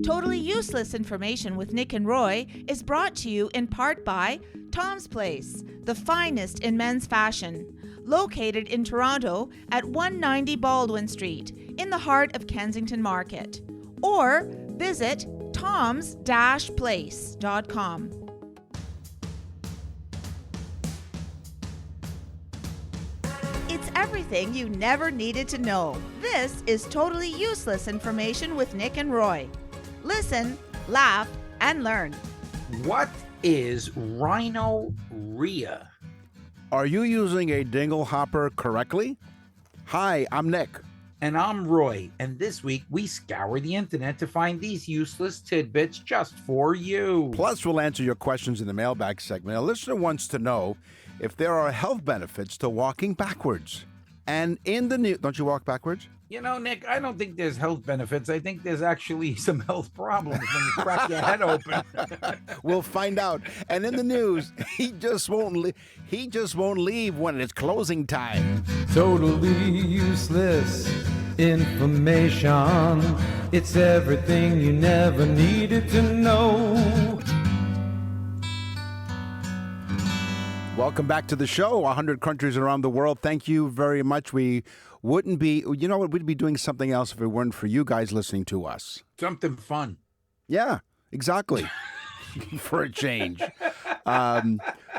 Totally Useless Information with Nick and Roy is brought to you in part by Tom's Place, the finest in men's fashion, located in Toronto at 190 Baldwin Street, in the heart of Kensington Market. Or visit toms-place.com. It's everything you never needed to know. This is Totally Useless Information with Nick and Roy. Listen, laugh, and learn. What is rhinorrhea? Are you using a dinglehopper correctly? Hi, I'm Nick. And I'm Roy, and this week we scour the internet to find these useless tidbits just for you. Plus, we'll answer your questions in the mailbag segment. A listener wants to know if there are health benefits to walking backwards. And in the news, don't you walk backwards? You know, Nick, I don't think there's health benefits. I think there's actually some health problems when you crack your head open. We'll find out. And in the news, he just won't leave when it's closing time. Totally useless information. It's everything you never needed to know. Welcome back to the show. 100 countries around the world. Thank you very much. We wouldn't be, you know what, we'd be doing something else if it weren't for you guys listening to us. Something fun. Yeah, exactly. For a change.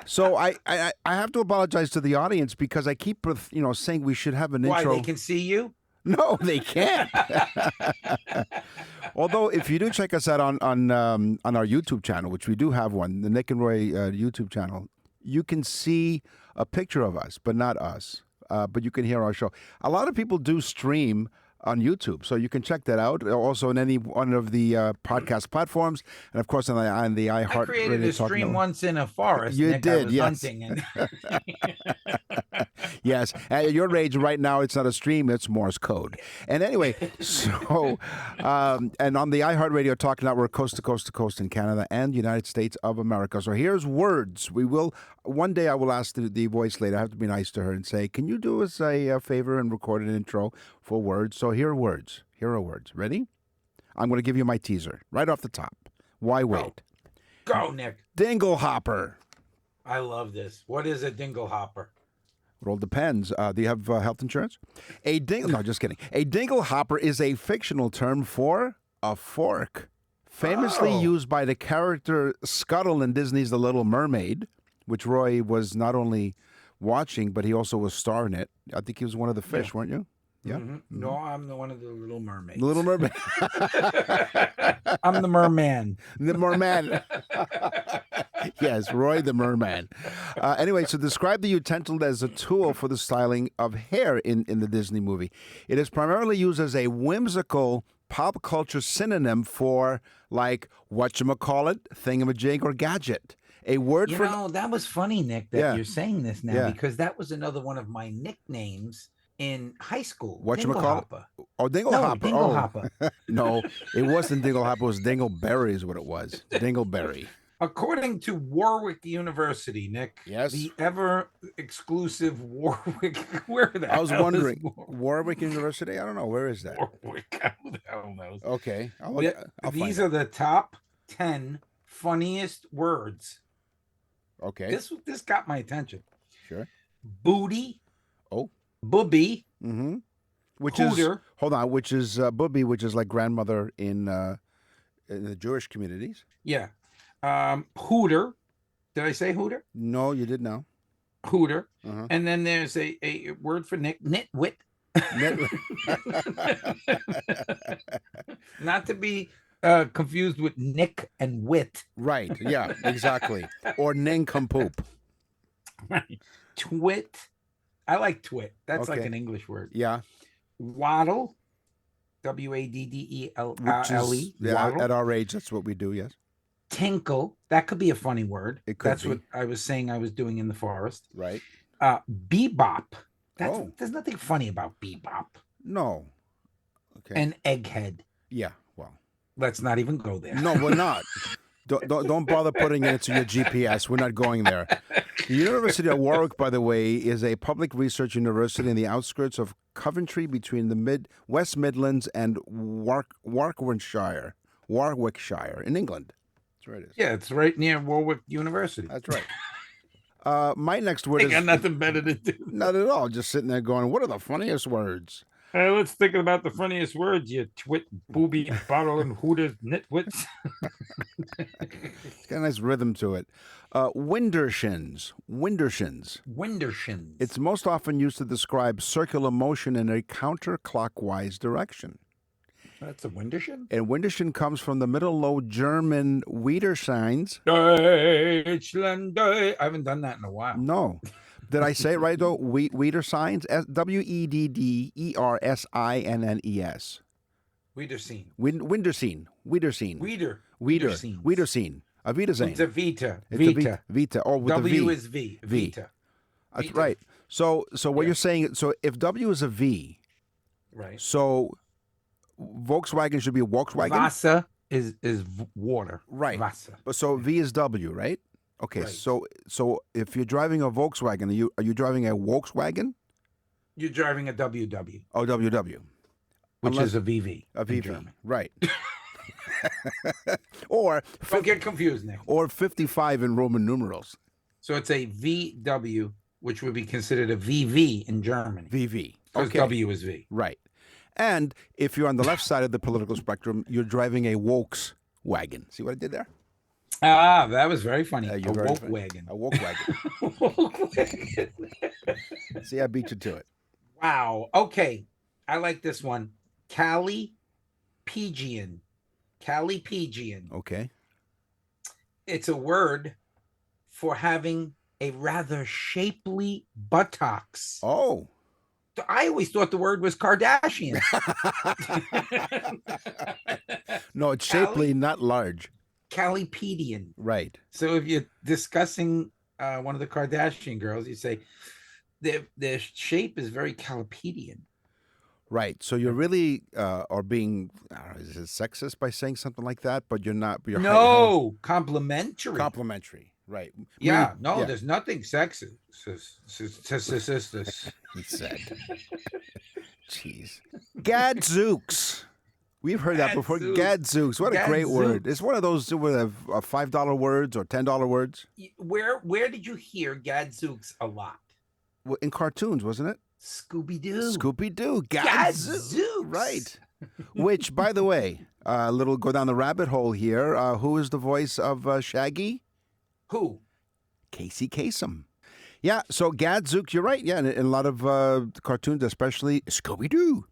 So I have to apologize to the audience because I keep, saying we should have an intro. Why, they can see you? No, they can't. Although, if you do check us out on our YouTube channel, which we do have one, the Nick and Roy YouTube channel, you can see a picture of us, but not us. But you can hear our show. A lot of people do stream on YouTube, so you can check that out. Also on any one of the podcast platforms, and of course on the iHeart. I created a stream once in a forest. You Nick, did, I was yes. Hunting and Yes, at your age right now, it's not a stream; it's Morse code. And anyway, so and on the iHeartRadio Talk Network, coast to coast in Canada and the United States of America. So here's words. We will one day. I will ask the voice lady. I have to be nice to her and say, "Can you do us a favor and record an intro for words?" So here are words. Here are words. Ready? I'm going to give you my teaser right off the top. Why wait? Go, Nick. Dinglehopper. I love this. What is a dinglehopper? It all depends. Do you have health insurance? No, just kidding. A dinglehopper is a fictional term for a fork, famously used by the character Scuttle in Disney's The Little Mermaid, which Roy was not only watching, but he also was starring it. I think he was one of the fish, weren't you? Yeah. Mm-hmm. No, I'm the one of the Little Mermaids. The Little Mermaid. I'm the merman. The merman. Yes, Roy the merman. Anyway, so describe the utensil as a tool for the styling of hair in the Disney movie. It is primarily used as a whimsical pop culture synonym for, like, whatchamacallit, thingamajig, or gadget. A word for... that was funny, Nick, that you're saying this now, because that was another one of my nicknames in high school. Whatchamacallit? Oh, dinglehopper. No, dinglehopper. Oh. No, it wasn't dinglehopper. It was dingleberry is what it was. Dingleberry. According to Warwick University, Nick, yes, the ever exclusive Warwick. Where the I was hell wondering, is Warwick University? I don't know. Where is that? Warwick. Who the hell knows? Okay. These are the top 10 funniest words. Okay. This got my attention. Sure. Booty. Oh. Booby. Mm-hmm. Which Hooter. is, hold on, which is booby, which is like grandmother in the Jewish communities. Yeah. Hooter. Did I say hooter? No, you did now. Hooter. Uh-huh. And then there's a word for Nick, nitwit. Not to be confused with Nick and wit. Right. Yeah, exactly. Or nincompoop. Right. Twit. I like twit. That's like an English word. Yeah. Waddle. Waddle. Yeah, at our age, that's what we do, yes. Tinkle. That could be a funny word. It could That's be. what I was saying I was doing in the forest. Right. Bebop. There's nothing funny about bebop. No. Okay. And egghead. Yeah, well. Let's not even go there. No, we're not. Don't bother putting it into your GPS. We're not going there. The University of Warwick, by the way, is a public research university in the outskirts of Coventry between the West Midlands and Warwickshire. Warwickshire in England. That's where it is. Yeah, it's right near Warwick University. That's right. My next word They is got nothing better to do. not at all. Just sitting there going, what are the funniest words? Let's think about the funniest words, you twit, booby, bottle, and hooters, nitwits. It's got a nice rhythm to it. Windershins. Windershins. Windershins. It's most often used to describe circular motion in a counterclockwise direction. That's a Windershin? And Windershin comes from the Middle Low German Widersigns. Deutschland. I haven't done that in a while. No. Did I say it right, though? Widersigns? Weddersinnes. Wiedersehen. Wiedersehen. Wiedersehen. Wieder. Wiedersehen. Wiedersehen. A Wiedersehen. It's a Vita. It's a Vita. Vita. Oh, with W the V. is V. V. Vita. That's Vita. right. So what Yeah. you're saying, so if W is a V, Right. so Volkswagen should be a Volkswagen? Wasser is water. Right. Wasser. But so V is W, right? Okay, Right. so if you're driving a Volkswagen, are you driving a Volkswagen? You're driving a WW, Oh, WW. which Unless- is a VV. A in VV. German. Right. or Don't get confused, Nick. or 55 in Roman numerals. So it's a VW, which would be considered a VV in Germany. VV. Because Okay. W is V. Right. And if you're on the left side of the political spectrum, you're driving a Volkswagen. See what I did there? Ah, that was very funny. A You're very funny. Volkswagen. A Volkswagen. Volkswagen. See, I beat you to it. Wow. Okay. I like this one. Calipegian. Calipegian. Okay. It's a word for having a rather shapely buttocks. Oh. I always thought the word was Kardashian. No, it's shapely, not large. Calipedian. Right. So if you're discussing one of the Kardashian girls, you say their shape is very Calipedian. Right. So you're really are being, I don't know, is it sexist by saying something like that? But you're not. You're No, complimentary. complimentary. Right. Yeah, Meaning- no, yeah, there's nothing sexist. he said. Jeez. Gadzooks. We've heard that before. Gadzooks. Gadzooks. What a great word. Gadzooks. It's one of those with $5 words or $10 words. Where did you hear Gadzooks a lot? Well, in cartoons, wasn't it? Scooby-Doo. Scooby-Doo. Gadzooks. Right. Which, by the way, a little go down the rabbit hole here. Who is the voice of Shaggy? Who? Casey Kasem. Yeah, so Gadzooks, you're right. Yeah, in a lot of cartoons, especially Scooby-Doo.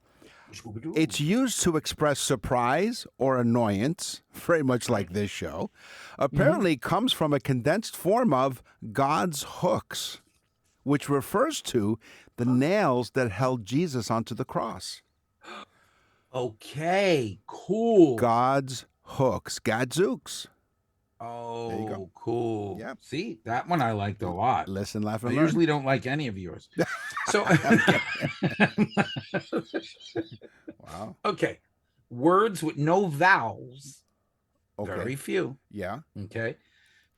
Scooby-Doo. It's used to express surprise or annoyance, very much like this show. Apparently comes from a condensed form of God's hooks, which refers to the nails that held Jesus onto the cross. Okay, cool. God's hooks. Gadzooks. There you Oh, go. cool. Yep. See, that one I liked a lot. Listen, laugh, I and learn. usually don't like any of yours. So, Wow. okay, words with no vowels, Okay. very few. Yeah. Okay,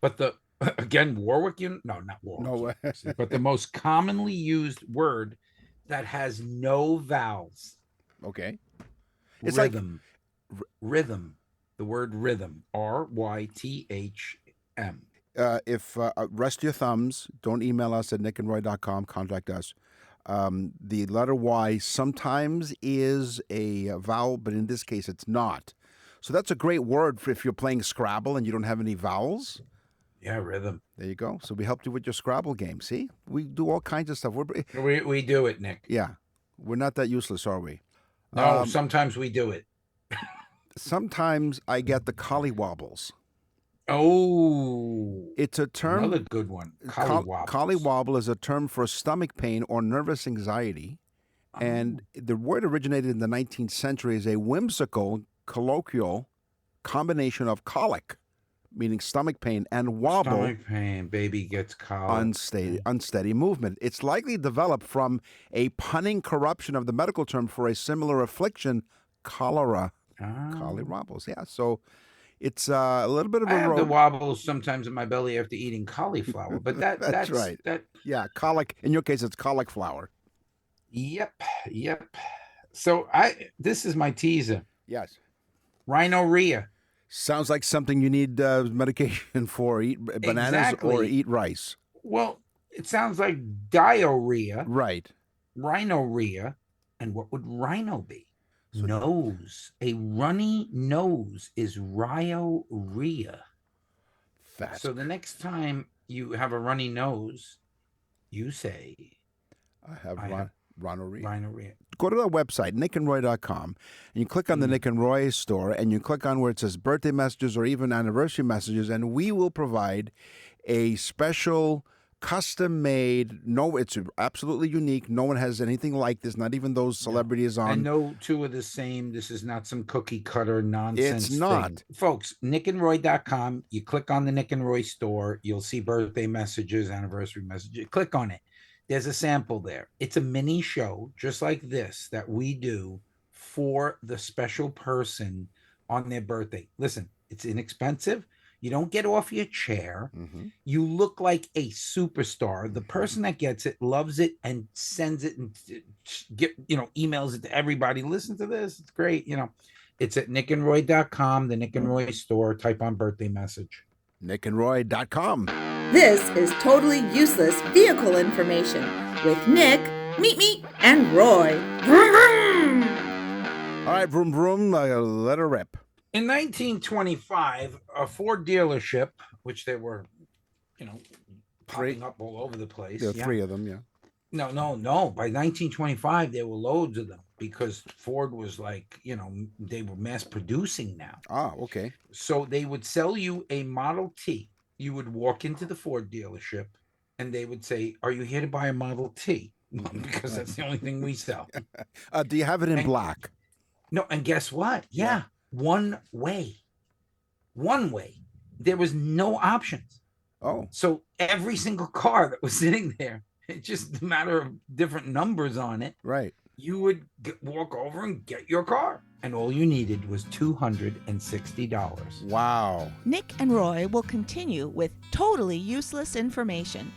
but the again Warwick, no, not Warwick, No way. University, but the most commonly used word that has no vowels. Okay. It's like- Rhythm. Rhythm. The word rhythm. RYTHM. If rest your thumbs, don't email us at nickandroy.com, contact us. The letter Y sometimes is a vowel, but in this case it's not. So that's a great word for if you're playing Scrabble and you don't have any vowels. Yeah, rhythm. There you go. So we helped you with your Scrabble game. See, we do all kinds of stuff. We do it, Nick. Yeah, we're not that useless, are we? No, sometimes we do it. Sometimes I get the collywobbles. Oh, It's a term. another good one. Collywobbles. Collywobble is a term for stomach pain or nervous anxiety. And the word originated in the 19th century as a whimsical, colloquial combination of colic, meaning stomach pain, and wobble, Stomach pain, baby gets colic. unsteady movement. It's likely developed from a punning corruption of the medical term for a similar affliction, cholera. Collywobbles, yeah. So it's a little bit of I a have the road. wobbles sometimes in my belly after eating cauliflower, but that's right. That Yeah, colic. In your case, it's cauliflower. Yep. So this is my teaser. Yes. Rhinorrhea. Sounds like something you need medication for. Eat bananas or Exactly. eat rice. Well, it sounds like diarrhea, Right. rhinorrhea, and what would rhino be? So- Nose. A runny nose is rhinorrhea. Fast. So the next time you have a runny nose, you say I have I have rhinorrhea. rhinorrhea. Go to our website, nickandroy.com, and you click on the Nick and Roy store, and you click on where it says birthday messages or even anniversary messages, and we will provide a special custom-made, it's absolutely unique. No one has anything like this, not even those celebrities on. And no two are the same. This is not some cookie cutter nonsense. It's not. thing. Folks, nickandroy.com. You click on the Nick and Roy store. You'll see birthday messages, anniversary messages. Click on it. There's a sample there. It's a mini show just like this that we do for the special person on their birthday. Listen, it's inexpensive. You don't get off your chair. Mhm. You look like a superstar. The person that gets it loves it and sends it and emails it to everybody. Listen to this. It's great. It's at nickandroy.com, the Nick and Roy store. Type on birthday message. nickandroy.com. This is totally useless vehicle information with Nick, Meet, and Roy. Vroom, vroom. All right, vroom, vroom, let her rip. In 1925, a Ford dealership, which they were, popping up all over the place. There are three of them, yeah. No. By 1925, there were loads of them because Ford was like, they were mass producing now. Ah, okay. So they would sell you a Model T. You would walk into the Ford dealership and they would say, "Are you here to buy a Model T?" Because that's the only thing we sell. Do you have it in black? No, and guess what? Yeah. One way. There was no options. Oh. So every single car that was sitting there, it's just a matter of different numbers on it. Right. You would walk over and get your car. And all you needed was $260. Wow. Nick and Roy will continue with totally useless information.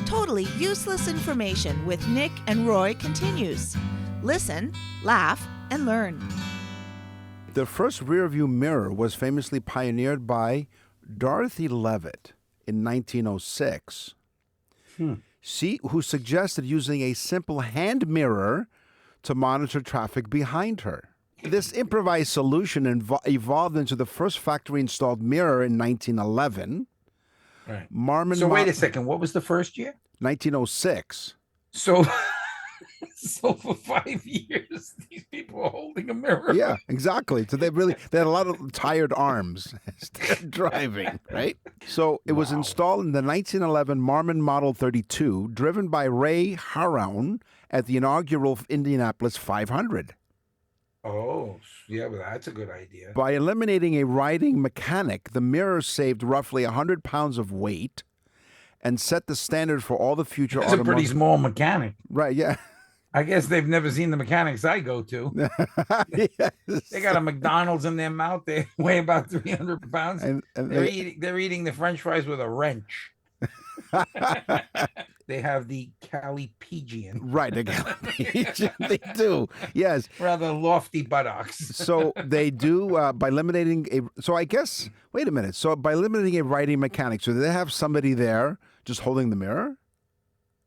Totally useless information with Nick and Roy continues. Listen, laugh, and learn. The first rearview mirror was famously pioneered by Dorothy Levitt in 1906. Who suggested using a simple hand mirror to monitor traffic behind her. This improvised solution evolved into the first factory-installed mirror in 1911. Right. So wait a second. What was the first year? 1906. So for 5 years, these people are holding a mirror. Yeah, exactly. So they had a lot of tired arms driving, right? So it was installed in the 1911 Marmon Model 32, driven by Ray Harroun at the inaugural Indianapolis 500. Oh, yeah, well, that's a good idea. By eliminating a riding mechanic, the mirror saved roughly 100 pounds of weight and set the standard for all the future That's a pretty small mechanic. Right, yeah. I guess they've never seen the mechanics I go to. Yes. They got a McDonald's in their mouth. They weigh about 300 pounds. And they're eating the French fries with a wrench. They have the Calipigian. Right, the Calipigian. They do, yes. Rather lofty buttocks. So they do by eliminating wait a minute. So by eliminating a riding mechanic, so do they have somebody there just holding the mirror?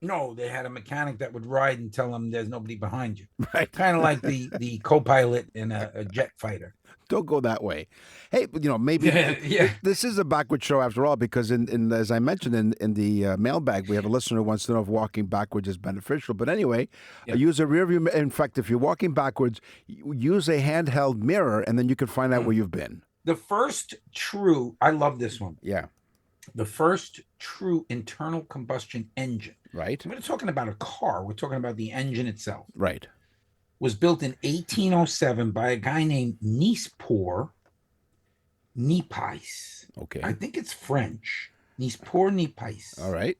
No, they had a mechanic that would ride and tell them there's nobody behind you. Right. Kind of like the co-pilot in a jet fighter. Don't go that way. Hey, maybe this is a backward show after all, because in as I mentioned in the mailbag, we have a listener who wants to know if walking backwards is beneficial. But anyway, use a rear view. In fact, if you're walking backwards, use a handheld mirror, and then you can find out where you've been. The first true, I love this one. Yeah. The first true internal combustion engine. Right. We're not talking about a car. We're talking about the engine itself. Right. Was built in 1807 by a guy named Nispor Nipais. Okay. I think it's French. Nispor Nipais. All right.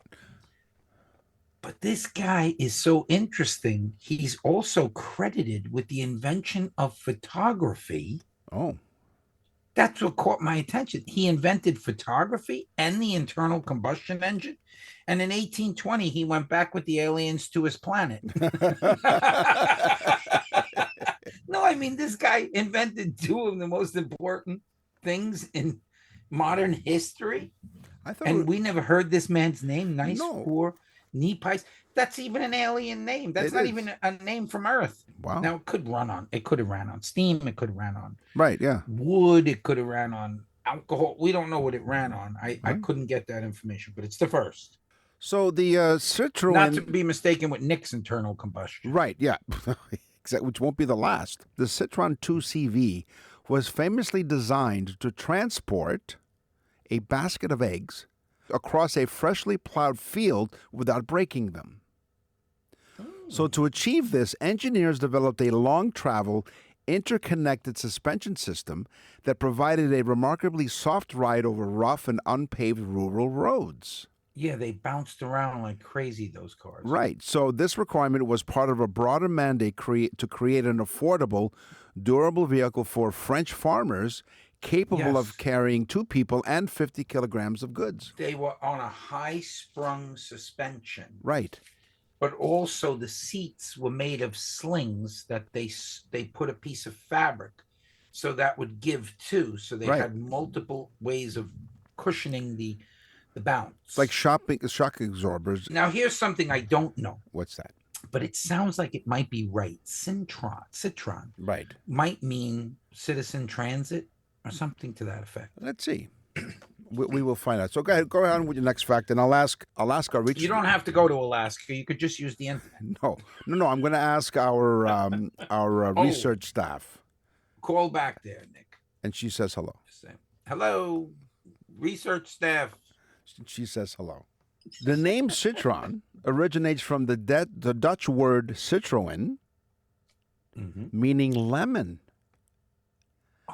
But this guy is so interesting. He's also credited with the invention of photography. Oh. That's what caught my attention. He invented photography and the internal combustion engine. And in 1820, he went back with the aliens to his planet. No, I mean, this guy invented two of the most important things in modern history. I thought And we never heard this man's name. Nice No. poor knee pies. That's even an alien name. That's It not is. even a name from Earth. Wow. Now it could have ran on steam. It could have ran on Right, yeah. wood. It could have ran on alcohol. We don't know what it ran on. I Right. couldn't get that information, but it's the first. So the Citroen... Not to be mistaken with Nick's internal combustion. Right, yeah. Exactly, which won't be the last. The Citroen 2CV was famously designed to transport a basket of eggs across a freshly plowed field without breaking them. So to achieve this, engineers developed a long-travel, interconnected suspension system that provided a remarkably soft ride over rough and unpaved rural roads. Yeah, they bounced around like crazy, those cars. Right. So this requirement was part of a broader mandate to create an affordable, durable vehicle for French farmers capable of Yes. carrying 2 people and 50 kilograms of goods. They were on a high-sprung suspension. Right. But also the seats were made of slings that they put a piece of fabric so that would give too. So they Right. had multiple ways of cushioning the bounce. It's like shock absorbers. Now here's something I don't know, What's that? but it sounds like it might be right. Citron Right. might mean citizen transit or something to that effect. Let's see. We will find out. So go ahead on with your next fact, and I'll ask our reach. You don't have to go to Alaska. You could just use the internet. No. I'm going to ask our Oh. research staff, Call back there, Nick. and she says hello. Just say, hello, research staff. She says hello. The name Citroen originates from the Dutch word Citroen, meaning lemon.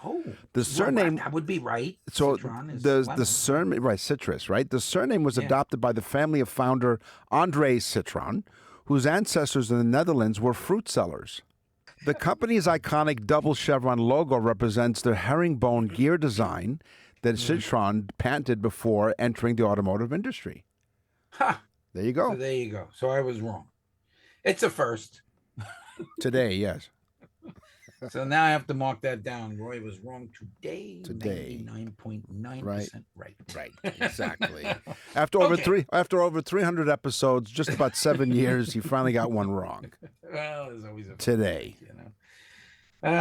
Oh, The surname. that would be right. So Citron is the lemon. surname, right, citrus, right? The surname was Yeah. adopted by the family of founder André Citroen, whose ancestors in the Netherlands were fruit sellers. The company's iconic double chevron logo represents the herringbone gear design that Citroen patented before entering the automotive industry. Ha! There you So go. there you go. So I was wrong. It's a first. Today, yes. So now I have to mark that down. Roy was wrong today. Today. 99.9% right. Right, exactly. After over 300 episodes, just about 7 years, he finally got one wrong. Well, there's always a Today. you know.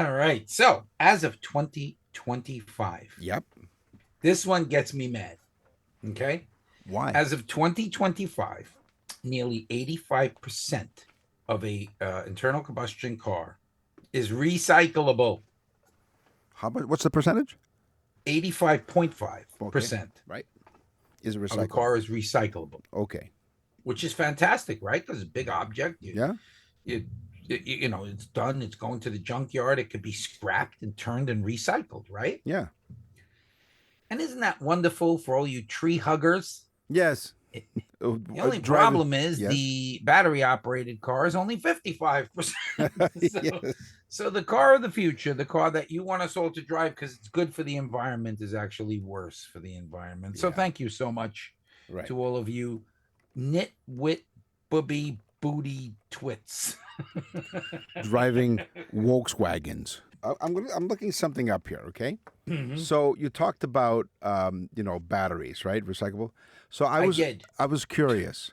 All right. So as of 2025, Yep. this one gets me mad. Okay. Why? As of 2025, nearly 85% of a internal combustion car is recyclable. How much? What's the percentage? 85.5% Right. Is it of a recycled? car is recyclable, Okay. which is fantastic, right? Because it's a big object. Yeah. You know, it's done. It's going to the junkyard. It could be scrapped and turned and recycled, right? Yeah. And isn't that wonderful for all you tree huggers? Yes. The only problem is the battery operated car is only 55%. So the car of the future, the car that you want us all to drive because it's good for the environment, is actually worse for the environment. So Yeah. thank you so much Right. to all of you nitwit booby booty twits. Driving Volkswagens. I'm looking something up here. Okay. So you talked about batteries, right? Recyclable. So I did. was curious.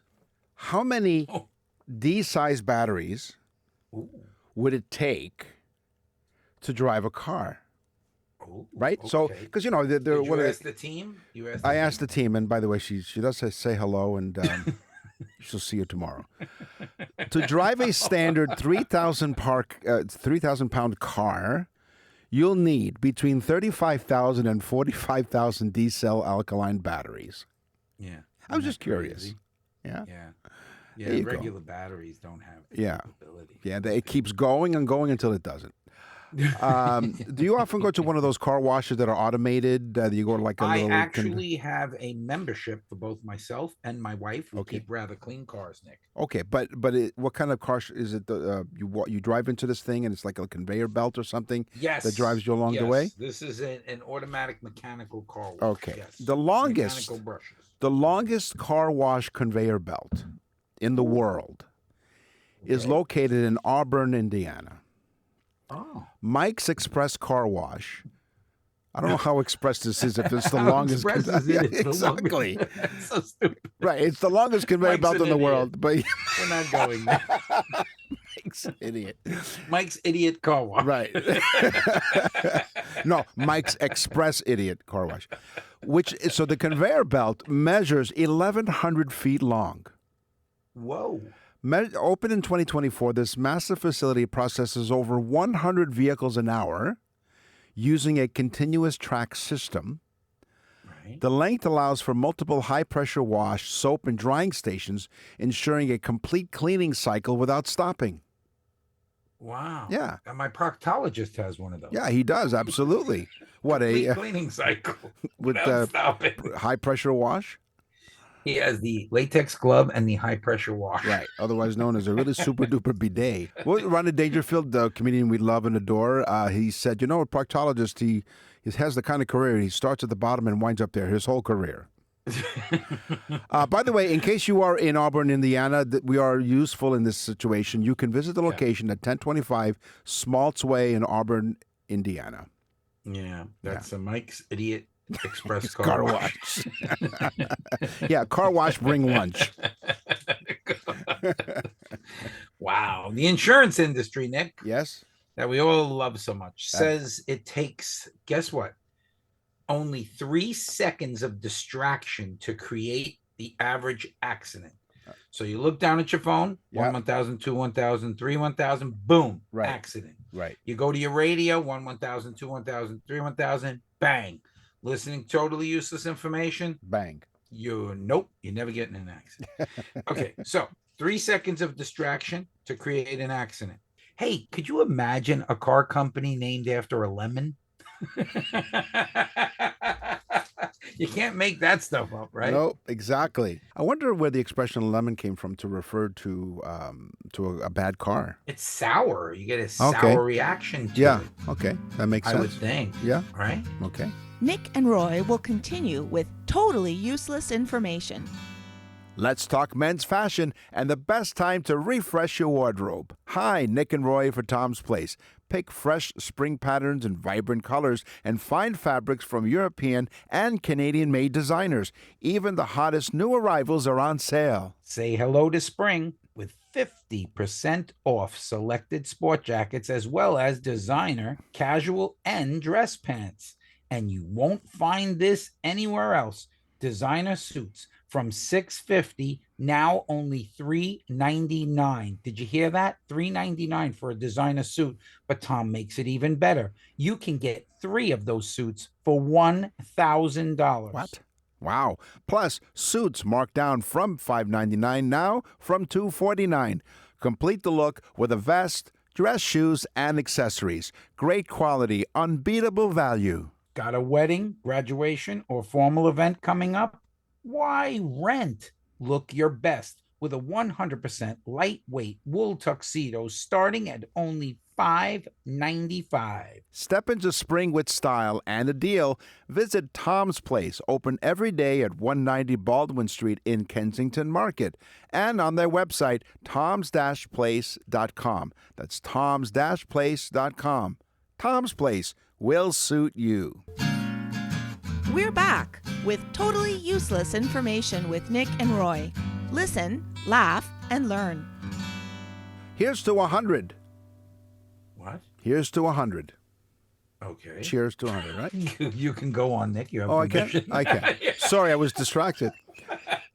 How many Oh. D-size batteries Ooh. would it take to drive a car? Ooh, Right. So okay. because they're Did you what are ask the team? You asked. I asked the team, and by the way, she does say hello, and she'll see you tomorrow. To drive a standard 3,000 pound car, you'll need between 35,000 and 45,000 D-cell alkaline batteries. Yeah. I was Isn't just that curious. crazy? Yeah. Yeah. There you go. Regular batteries don't have the Yeah. capability. Yeah, it keeps going and going until it doesn't. Do you often go to one of those car washes that are automated? Do you go to like a I little? actually have a membership for both myself and my wife. We Okay. keep rather clean cars, Nick. Okay, but what kind of car is it? You drive into this thing and it's like a conveyor belt or something Yes. that drives you along the yes. way. This is an automatic mechanical car wash. Okay. Yes. The longest Mechanical brushes. The longest car wash conveyor belt in the world is Okay. located in Auburn, Indiana. Oh. Mike's Express Car Wash. I don't know how express this is. If it's the How longest, express is it? Yeah, It's the exactly. longest. It's so stupid. Right, it's the longest conveyor Mike's belt an in the idiot. world. But We're not going there. Mike's an idiot. Mike's idiot car wash. Right. No, Mike's Express Idiot Car Wash. So the conveyor belt measures 1,100 feet long. Whoa. Open in 2024, this massive facility processes over 100 vehicles an hour using a continuous track system. Right. The length allows for multiple high-pressure wash, soap, and drying stations, ensuring a complete cleaning cycle without stopping. Wow. Yeah. And my proctologist has one of those. Yeah, he does, absolutely. What, Complete a cleaning cycle. with Without stopping. high-pressure wash? He has the latex glove and the high pressure wash. Right, otherwise known as a really super-duper bidet. Well, Ronnie Dangerfield, the comedian we love and adore, he said, a proctologist, he has the kind of career, he starts at the bottom and winds up there his whole career. By the way, in case you are in Auburn, Indiana, that we are useful in this situation, you can visit the location at 1025 Smaltz Way in Auburn, Indiana. Yeah, that's a Mike's Idiot Express Car wash. Yeah, car wash, bring lunch. Wow. The insurance industry, Nick, Yes? that we all love so much, says it takes, guess what? Only 3 seconds of distraction to create the average accident. So you look down at your phone, 1,000, 2, 1,000, 3, 1,000, boom, accident. Right. You go to your radio, 1,000, 2, 1,000, 3, 1,000, bang. Listening totally useless information. Bang. You're never getting in an accident. Okay, so 3 seconds of distraction to create an accident. Hey, could you imagine a car company named after a lemon? You can't make that stuff up, right? No, exactly. I wonder where the expression lemon came from to refer to a bad car. It's sour. You get a sour reaction to it. Okay. That makes sense. I would think. Yeah. Right? Okay. Nick and Roy will continue with totally useless information. Let's talk men's fashion and the best time to refresh your wardrobe. Hi, Nick and Roy for Tom's Place. Pick fresh spring patterns and vibrant colors and fine fabrics from European and Canadian-made designers. Even the hottest new arrivals are on sale. Say hello to spring with 50% off selected sport jackets as well as designer, casual, and dress pants. And you won't find this anywhere else. Designer suits from $650, now only $399. Did you hear that? $399 for a designer suit. But Tom makes it even better. You can get 3 of those suits for $1,000. What? Wow. Plus, suits marked down from $599 now from $249. Complete the look with a vest, dress shoes, and accessories. Great quality, unbeatable value. Got a wedding, graduation, or formal event coming up? Why rent? Look your best with a 100% lightweight wool tuxedo starting at only $595. Step into spring with style and a deal. Visit Tom's Place, open every day at 190 Baldwin Street in Kensington Market, and on their website, toms-place.com. That's toms-place.com. Tom's Place will suit you. We're back with totally useless information with Nick and Roy. Listen, laugh, and learn. Here's to 100. What? Here's to 100. Okay. Cheers to 100, right? You can go on, Nick. You have I permission. can. I can. Sorry, I was distracted.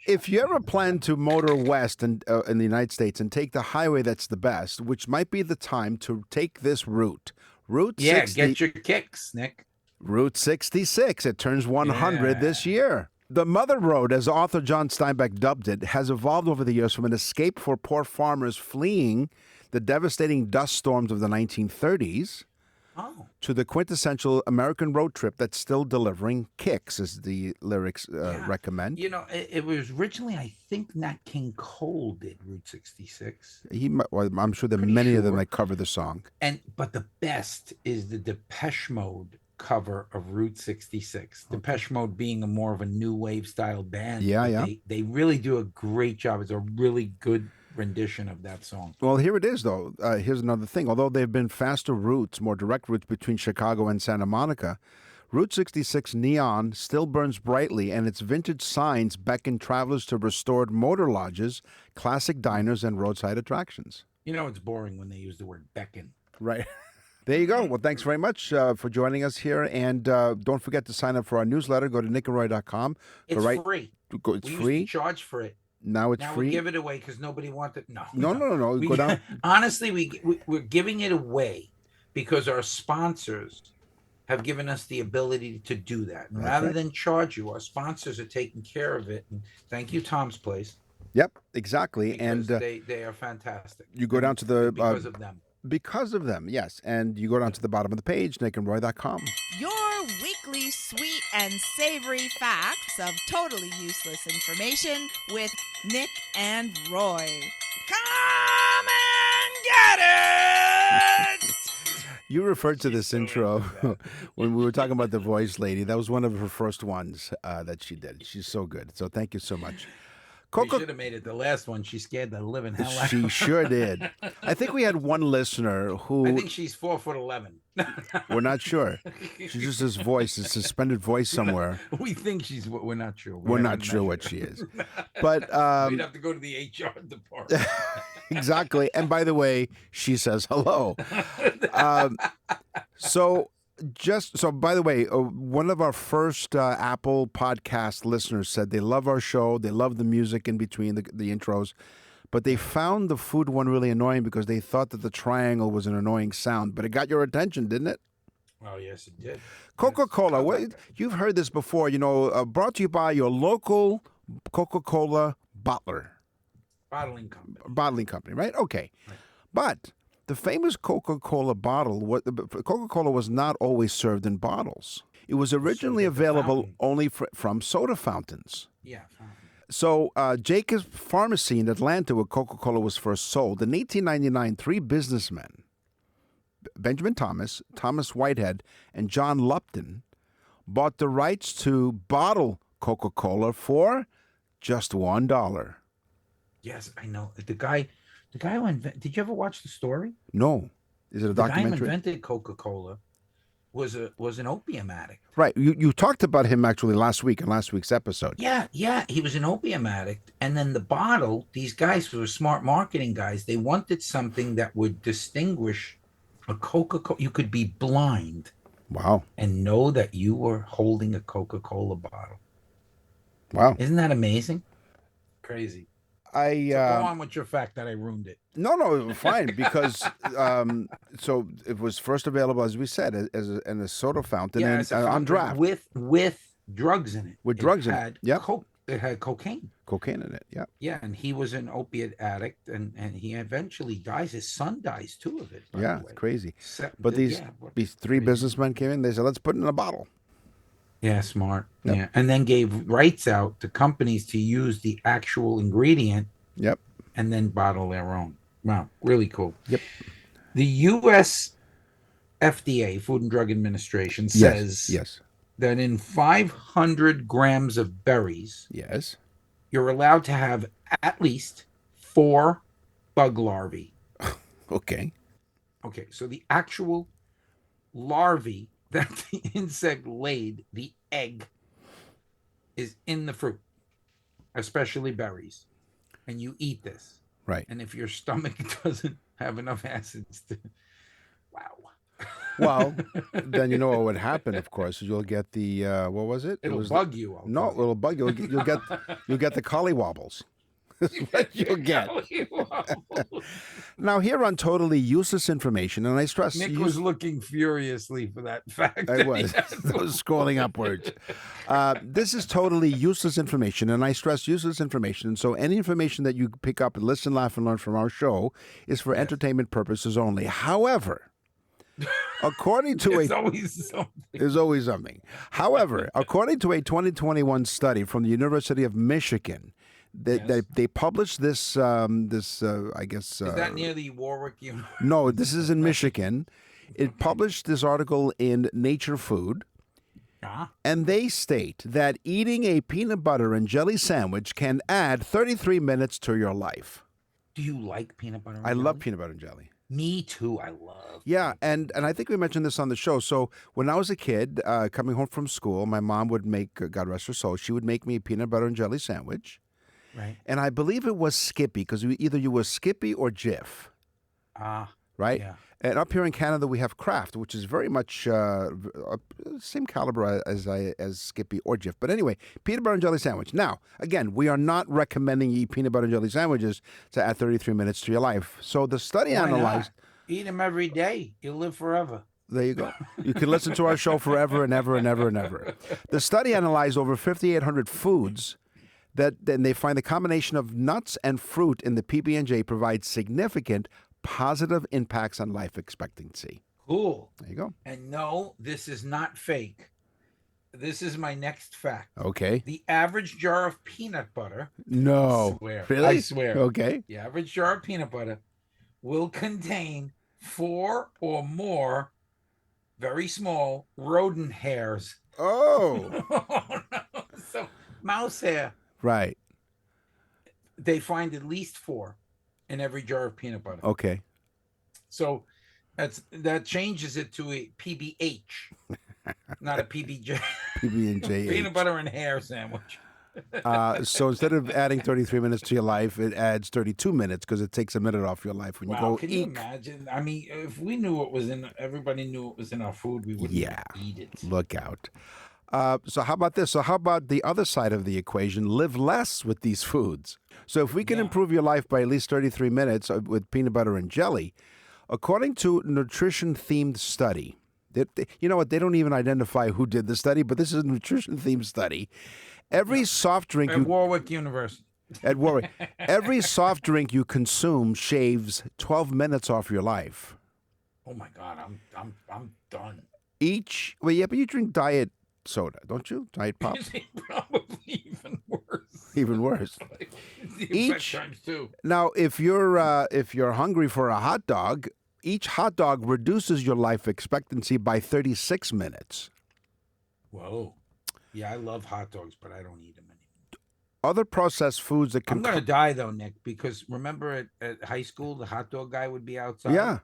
If you ever plan to motor west in the United States and take the highway that's the best, which might be the time to take this route. Route 60. Get your kicks, Nick. Route 66. It turns 100 this year. The Mother Road, as author John Steinbeck dubbed it, has evolved over the years from an escape for poor farmers fleeing the devastating dust storms of the 1930s to the quintessential American road trip that's still delivering kicks, as the lyrics recommend. You know, it was originally, I think, Nat King Cole did Route 66. I'm sure that many of them might cover the song. But the best is the Depeche Mode cover of Route 66. Depeche Mode being more of a new wave style band. Yeah. They really do a great job. It's a really good rendition of that song. Well, here it is, though. Here's another thing. Although there have been faster routes, more direct routes between Chicago and Santa Monica, Route 66 neon still burns brightly, and its vintage signs beckon travelers to restored motor lodges, classic diners, and roadside attractions. You know, it's boring when they use the word beckon. Right. There you go. Well, thanks very much for joining us here. And don't forget to sign up for our newsletter. Go to nickandroy.com. It's free. It's we free. Used to charge for it. Now it's now free. We give it away because nobody wanted. No. Go down. Honestly, we're giving it away because our sponsors have given us the ability to do that. And rather than charge you, our sponsors are taking care of it. And thank you, Tom's Place. Yep, exactly. Because and they are fantastic. You go down to the because of them. Because of them, yes. And you go down to the bottom of the page, nickandroy.com. Your weekly sweet and savory facts of totally useless information with Nick and Roy. Come and get it! You referred to this intro when we were talking about the voice lady. That was one of her first ones that she did. She's so good. So thank you so much. We should have made it the last one. She scared the living hell out. She sure did. I think we had one listener who... I think she's 4'11". We're not sure. She's just this voice, a suspended voice somewhere. We think she's... We're not sure. We're not sure what she is. But we'd have to go to the HR department. Exactly. And by the way, she says hello. By the way, one of our first Apple podcast listeners said they love our show. They love the music in between the intros, but they found the food one really annoying because they thought that the triangle was an annoying sound. But it got your attention, didn't it? Oh, yes, it did. Coca-Cola. You've heard this before, brought to you by your local Coca-Cola bottler. Bottling company. Bottling company, right? Okay. Right. But the famous Coca-Cola bottle, Coca-Cola was not always served in bottles. It was originally available only from soda fountains. Yeah. So Jacobs Pharmacy in Atlanta, where Coca-Cola was first sold, in 1899, three businessmen, Benjamin Thomas, Thomas Whitehead, and John Lupton, bought the rights to bottle Coca-Cola for just $1. Yes, I know. The guy who invented... Did you ever watch the story? No. Is it a documentary? The guy who invented Coca-Cola was an opium addict. Right. You talked about him actually last week in last week's episode. Yeah. He was an opium addict. And then the bottle, these guys who were smart marketing guys, they wanted something that would distinguish a Coca-Cola. You could be blind. Wow. And know that you were holding a Coca-Cola bottle. Wow. Isn't that amazing? Crazy. Go on with your fact that I ruined it. No, fine, because so it was first available, as we said, in a soda fountain and on draft with drugs in it. With drugs in it, yeah. It had cocaine. Cocaine in it, yeah. Yeah, and he was an opiate addict, and he eventually dies. His son dies too of it. Yeah, crazy. But these three businessmen came in. They said, "Let's put it in a bottle." Yeah, smart. Yep. Yeah, and then gave rights out to companies to use the actual ingredient. Yep. And then bottle their own. Wow, really cool. Yep. The U.S. FDA, Food and Drug Administration, says yes. that in 500 grams of berries, yes, you're allowed to have at least 4 bug larvae. Okay. Okay, so the actual larvae that the insect laid, the egg, is in the fruit, especially berries. And you eat this. Right. And if your stomach doesn't have enough acids to... Wow. Well, then you know what would happen, of course, is you'll get the, what was it? It'll bug you. It'll bug you. You'll get the collywobbles. That's what you'll get. Now, here on Totally Useless Information, and I stress... Nick was looking furiously for that fact. I was. I was scrolling upwards. This is totally useless information, and I stress useless information. So any information that you pick up and listen, laugh, and learn from our show is for entertainment purposes only. However... According to there's always something. However, according to a 2021 study from the University of Michigan, they published this. I guess. Is that near the Warwick University? No, this is in Michigan. It published this article in Nature Food, and they state that eating a peanut butter and jelly sandwich can add 33 minutes to your life. Do you like peanut butter and I jelly? love peanut butter and jelly. Me too. I love. Yeah, and I think we mentioned this on the show. So when I was a kid, coming home from school, my mom would make, God rest her soul, she would make me a peanut butter and jelly sandwich. Right. And I believe it was Skippy, because either you were Skippy or Jif, right? Yeah. And up here in Canada, we have Kraft, which is very much same caliber as Skippy or Jif. But anyway, peanut butter and jelly sandwich. Now, again, we are not recommending you eat peanut butter and jelly sandwiches to add 33 minutes to your life. So the study Why analyzed. not? Eat them every day. You'll live forever. There you go. You can listen to our show forever and ever and ever and ever. The study analyzed over 5,800 foods. Then they find the combination of nuts and fruit in the PB&J provides significant positive impacts on life expectancy. Cool. There you go. And no, this is not fake. This is my next fact. Okay. The average jar of peanut butter. No. I swear. Really? I swear. Okay. The average jar of peanut butter will contain 4 or more very small rodent hairs. Oh. Oh, no. So mouse hair. Right. They find at least 4 in every jar of peanut butter. Okay. So that changes it to a PBH, not a PBJ. PB&J. Peanut butter and hair sandwich. So instead of adding 33 minutes to your life, it adds 32 minutes because it takes a minute off your life when you Wow, go can eat. you imagine? I mean, if we knew what was in, everybody knew what was in our food, we wouldn't eat it. Look out. So how about this? So how about the other side of the equation? Live less with these foods. So if we can improve your life by at least 33 minutes with peanut butter and jelly, according to a nutrition-themed study, you know what? They don't even identify who did the study, but this is a nutrition-themed study. Every soft drink At Warwick University. At Warwick, every soft drink you consume shaves 12 minutes off your life. Oh my God, I'm done. Well, yeah, but you drink diet soda, don't you? Diet pop. Probably even worse. Even worse. The effect times 2. Now, if you're hungry for a hot dog, each hot dog reduces your life expectancy by 36 minutes. Whoa. Yeah, I love hot dogs, but I don't eat them anymore. Other processed foods that can... I'm going to die, though, Nick, because remember at high school, the hot dog guy would be outside? Yeah.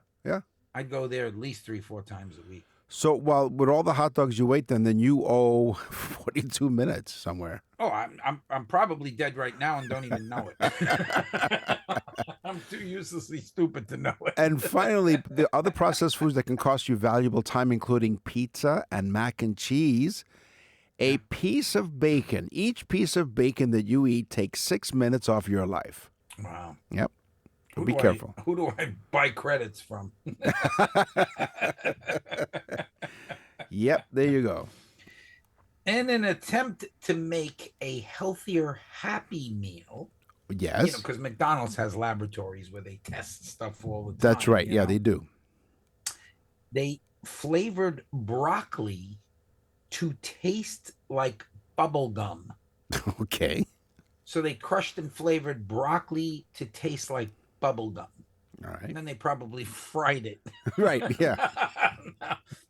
I'd go there at least 3-4 times a week. So, well, with all the hot dogs you ate, then you owe 42 minutes somewhere. Oh, I'm probably dead right now and don't even know it. I'm too uselessly stupid to know it. And finally, the other processed foods that can cost you valuable time, including pizza and mac and cheese. A piece of bacon, each piece of bacon that you eat takes 6 minutes off your life. Wow. Yep. Be careful. Who do I buy credits from? Yep, there you go. In an attempt to make a healthier Happy Meal. Yes. Because McDonald's has laboratories where they test stuff all the time. That's right. Yeah, they do. They flavored broccoli to taste like bubble gum. Okay. So they crushed and flavored broccoli to taste like bubble gum. All right. And then they probably fried it. Right, yeah.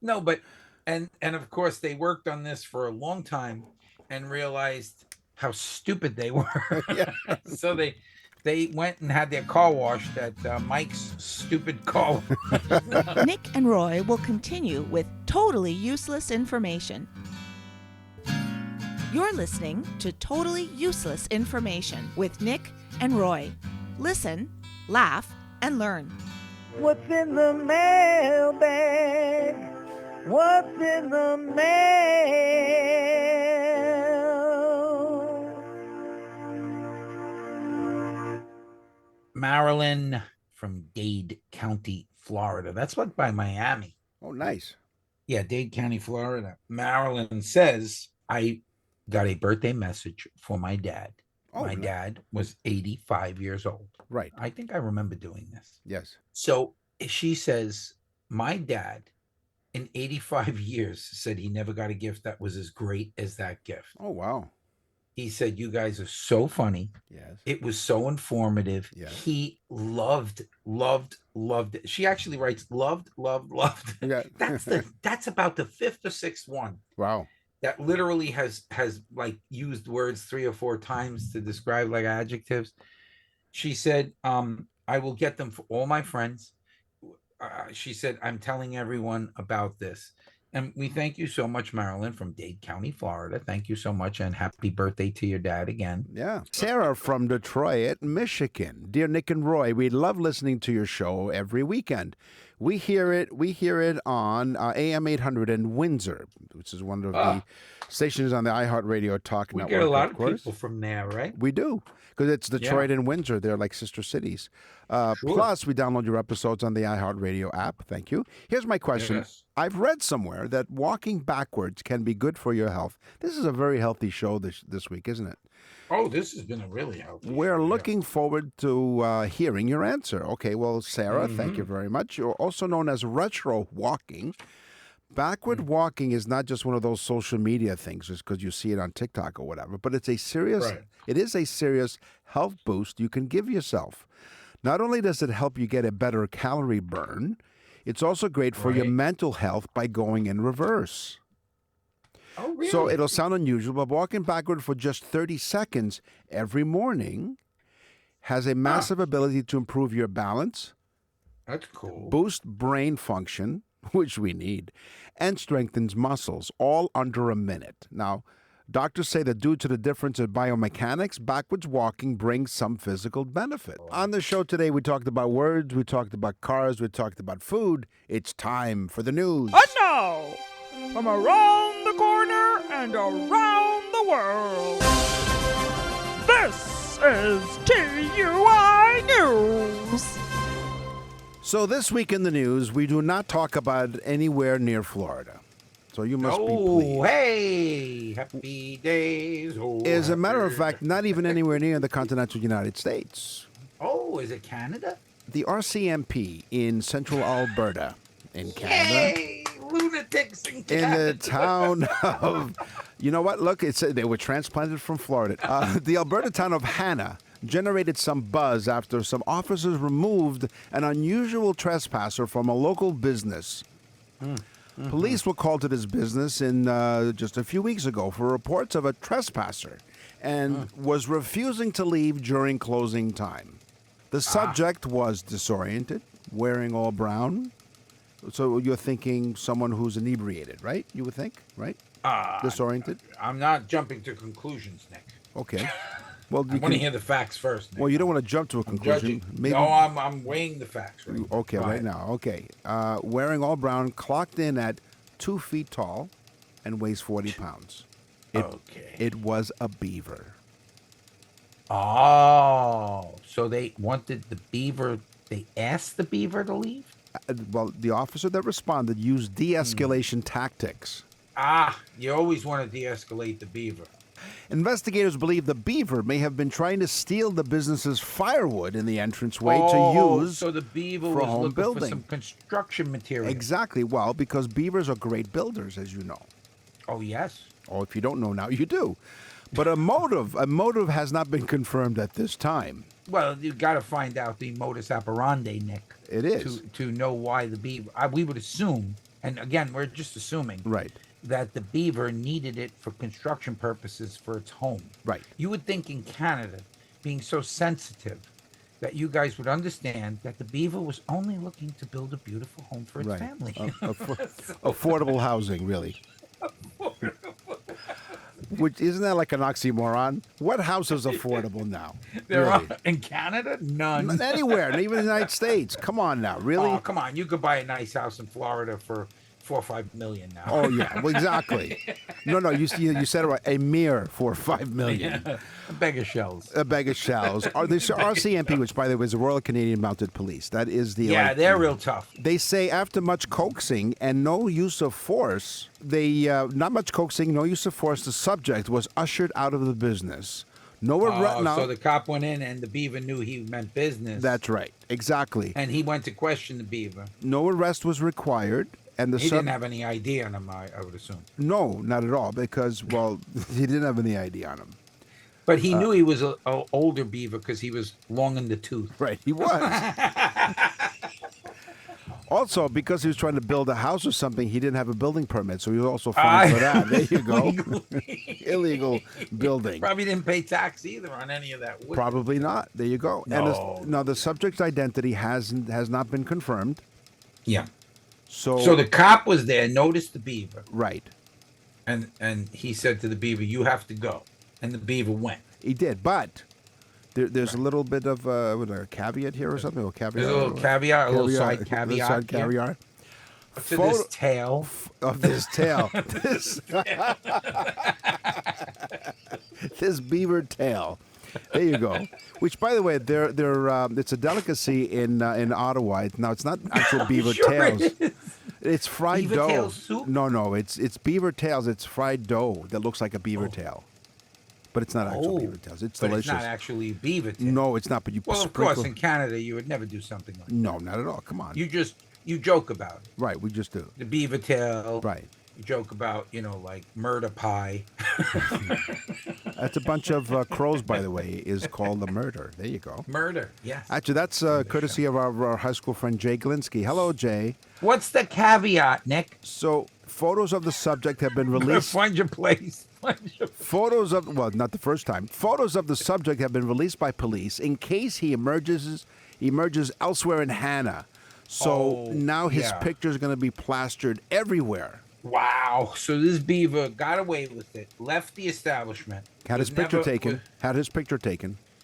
No, but and of course they worked on this for a long time and realized how stupid they were. Yeah. So they went and had their car washed at Mike's stupid car wash. Nick and Roy will continue with totally useless information. You're listening to Totally Useless Information with Nick and Roy. Listen, laugh, and learn. What's in the mailbag? What's in the mail? Marilyn from Dade County, Florida. That's what by Miami. Oh, nice. Yeah, Dade County, Florida. Marilyn says, I got a birthday message for my dad. Oh, my nice. dad was 85 years old. Right. I think I remember doing this. Yes. So she says, my dad in 85 years said he never got a gift that was as great as that gift. Oh, wow. He said, you guys are so funny. Yes. It was so informative. Yeah. He loved it. She actually writes, loved. Yeah. That's about the 5th or 6th one Wow. that literally has like used words 3 or 4 times to describe like adjectives. She said, I will get them for all my friends. She said, I'm telling everyone about this. And we thank you so much, Marilyn, from Dade County, Florida. Thank you so much, and happy birthday to your dad again. Yeah. Sarah from Detroit, Michigan. Dear Nick and Roy, we love listening to your show every weekend. We hear it on AM 800 in Windsor, which is one of the stations on the iHeartRadio Talk We Network. get a lot of course. people from there, right? We do, because it's Detroit and Windsor. They're like sister cities. Sure. Plus, we download your episodes on the iHeartRadio app. Thank you. Here's my question. Yes. I've read somewhere that walking backwards can be good for your health. This is a very healthy show this week, isn't it? Oh, this has been a really healthy We're show, yeah. looking forward to hearing your answer. Okay, well, Sarah, thank you very much. You're also known as retro walking. Backward walking is not just one of those social media things just because you see it on TikTok or whatever, but it's a serious, it is a serious health boost you can give yourself. Not only does it help you get a better calorie burn, it's also great for your mental health by going in reverse. Oh, really? So it'll sound unusual, but walking backward for just 30 seconds every morning has a massive ability to improve your balance, That's cool. boost brain function, which we need, and strengthens muscles, all under a minute. Now, doctors say that due to the difference in biomechanics, backwards walking brings some physical benefit. On the show today, we talked about words, we talked about cars, we talked about food. It's time for the news. And now, from around the corner and around the world, this is TUI News. So this week in the news, we do not talk about anywhere near Florida. So you must be Oh, pleased. hey, happy days. Oh, As a matter of happy- fact, not even anywhere near the continental United States. Oh, is it Canada? The RCMP in central Alberta, in Canada, Yay, lunatics in in Canada. the town of, you know what? Look, they were transplanted from Florida. The Alberta town of Hanna generated some buzz after some officers removed an unusual trespasser from a local business. Police were called to this business in just a few weeks ago for reports of a trespasser and was refusing to leave during closing time. The subject was disoriented, wearing all brown. So you're thinking someone who's inebriated, right? You would think, right? Disoriented? I'm not jumping to conclusions, Nick. Okay. Well, I you want to can, hear the facts first, Nick. well, you don't want to jump to a conclusion. Judging. No, I'm weighing the facts. Right, Okay, Go right ahead. now. Okay. Wearing all brown, clocked in at 2 feet tall and weighs 40 pounds. Okay. It was a beaver. Oh, so they wanted the beaver. They asked the beaver to leave. Well, the officer that responded used de-escalation tactics. You always want to de-escalate the beaver. Investigators believe the beaver may have been trying to steal the business's firewood in the entranceway Oh, to use so the beaver for was home looking building. for some construction material. Exactly. Well, because beavers are great builders, as you know. Oh, yes. Or if you don't know now, you do. But a motive has not been confirmed at this time. Well, you got to find out the modus operandi, Nick. It is. To know why the beaver. We would assume, and again, we're just assuming, Right. that the beaver needed it for construction purposes for its home. Right. You would think in Canada, being so sensitive, that you guys would understand that the beaver was only looking to build a beautiful home for its Right. family. Affordable housing, really. Which isn't that like an oxymoron? What house is affordable now? There Really? are in Canada none. Anywhere, not even the United States. Come on now, really? Oh, come on! You could buy a nice house in Florida for $4 or $5 million now. Oh yeah, well, exactly. No, you said it right. A mere $4 or $5 million. A bag of shells. A bag of shells. The RCMP, which by the way is the Royal Canadian Mounted Police, that is the Yeah, they're real tough. They say after much coaxing and no use of force, not much coaxing, no use of force, the subject was ushered out of the business. No arrest. So the cop went in, and the beaver knew he meant business. That's right, exactly. And he went to question the beaver. No arrest was required, and the He didn't have any ID on him, I would assume. No, not at all, because well, he didn't have any ID on him. But he knew he was an older beaver because he was long in the tooth. Right, he was. Also, because he was trying to build a house or something, he didn't have a building permit, so he was also fined for that. There you go. Illegal building. Probably didn't pay tax either on any of that wood. Probably not. There you go. No. And now the subject's identity has not been confirmed. Yeah. So the cop was there, noticed the beaver, right. and he said to the beaver, "You have to go," and the beaver went. He did, but there's a little bit of a caveat here or something. There's a little caveat, a little side caveat. Side caveat. To this tail. Of this tail. This beaver tail. There you go. Which, by the way, it's a delicacy in Ottawa. Now, it's not actual beaver Sure tails. it is. It's fried Beaver dough. tail soup? No, it's beaver tails. It's fried dough that looks like a beaver tail, but it's not actual beaver tails. It's but delicious. it's not actually beaver tail. No, it's not. But you Well, of sprinkle. course, in Canada, you would never do something like that. No, not at all. Come on. You joke about it. Right, we just do. The beaver tail. Right. You joke about, like murder pie. That's a bunch of crows, by the way, is called a murder. There you go. Murder, yes. Actually, that's courtesy of our high school friend Jay Glinsky. Hello, Jay. What's the caveat, Nick? So, photos of the subject have been released. Find your place. Photos of, well, not the first time. Photos of the subject have been released by police in case he emerges elsewhere in Hannah. So now his picture is going to be plastered everywhere. Wow. So this beaver got away with it, left the establishment. Had his picture taken.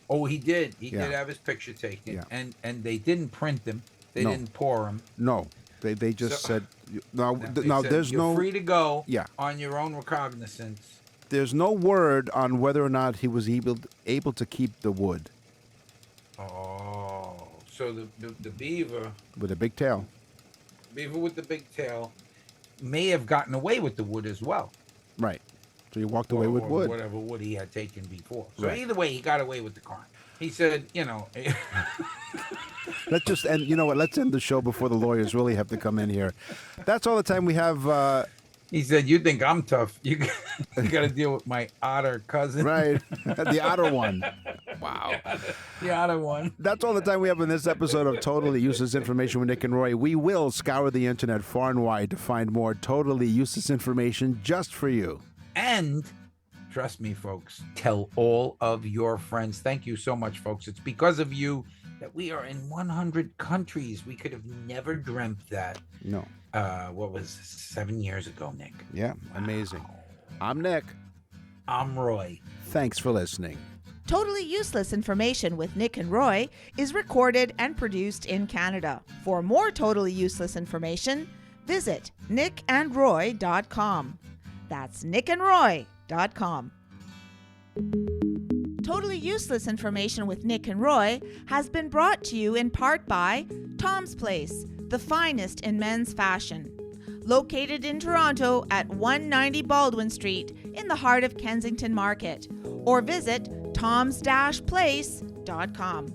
Oh, he did. He Yeah. did have his picture taken. Yeah. And they didn't print him. They No. didn't pour him. No, they just said, now They said, there's you're no free to go Yeah. on your own recognizance. there's no word on whether or not he was able to keep the wood Oh. So the beaver with a big tail. with the big tail may have gotten away with the wood as well. Right. So he walked away with or wood. whatever wood he had taken before. So Right. either way, he got away with the crime. He said, Let's just end. You know what? Let's end the show before the lawyers really have to come in here. That's all the time we have. he said, "You think I'm tough? You got to deal with my otter cousin." Right. The otter one. Wow. The otter one. That's all the time we have in this episode of Totally Useless Information with Nick and Roy. We will scour the internet far and wide to find more totally useless information just for you. And trust me, folks, tell all of your friends. Thank you so much, folks. It's because of you that we are in 100 countries. We could have never dreamt that. No. What was 7 years ago, Nick? Yeah. Amazing. I'm Nick. I'm Roy. Thanks for listening. Totally Useless Information with Nick and Roy is recorded and produced in Canada. For more totally useless information, visit nickandroy.com. That's nickandroy.com. Totally Useless Information with Nick and Roy has been brought to you in part by Tom's Place, the finest in men's fashion. Located in Toronto at 190 Baldwin Street in the heart of Kensington Market. Or visit toms-place.com.